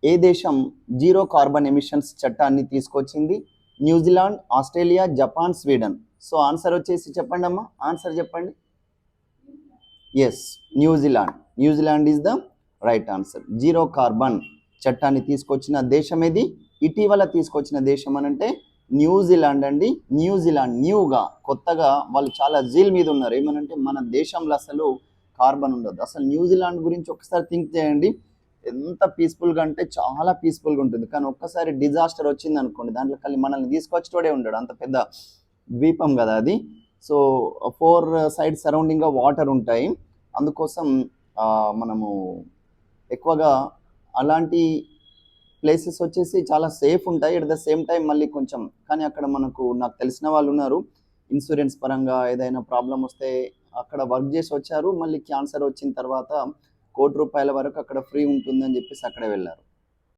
ఏ దేశం zero carbon emissions చట్టాన్ని తీసుకొచ్చింది? New Zealand, Australia, Japan, Sweden. So answer వచ్చేసి చెప్పండి అమ్మా, ఆన్సర్ చెప్పండి. Yes, New Zealand. New Zealand is the right answer. Zero carbon చట్టాన్ని తీసుకొచ్చిన దేశం ఏది? ఇటీవల తీసుకొచ్చిన దేశం అనంటే న్యూజిలాండ్ అండి. న్యూజిలాండ్ న్యూగా కొత్తగా వాళ్ళు చాలా జీల్ మీద ఉన్నారు. ఏమనంటే మన దేశంలో అసలు కార్బన్ ఉండదు. అసలు న్యూజిలాండ్ గురించి ఒకసారి థింక్ చేయండి. ఎంత పీస్ఫుల్గా అంటే చాలా పీస్ఫుల్గా ఉంటుంది. కానీ ఒక్కసారి డిజాస్టర్ వచ్చింది అనుకోండి, దాంట్లో కలిసి మనల్ని తీసుకొచ్చేటోడే ఉండడు. అంత పెద్ద ద్వీపం కదా అది. సో 4 సైడ్ సరౌండింగ్గా వాటర్ ఉంటాయి. అందుకోసం మనము ఎక్కువగా అలాంటి ప్లేసెస్ వచ్చేసి చాలా సేఫ్ ఉంటాయి. ఎట్ ద సేమ్ టైం మళ్ళీ కొంచెం, కానీ అక్కడ నాకు తెలిసిన వాళ్ళు ఉన్నారు, ఇన్సూరెన్స్ పరంగా ఏదైనా ప్రాబ్లం వస్తే అక్కడ వర్క్ చేసి వచ్చారు. మళ్ళీ క్యాన్సర్ వచ్చిన తర్వాత ₹1,00,00,000 వరకు అక్కడ ఫ్రీ ఉంటుందని చెప్పేసి అక్కడే వెళ్ళారు.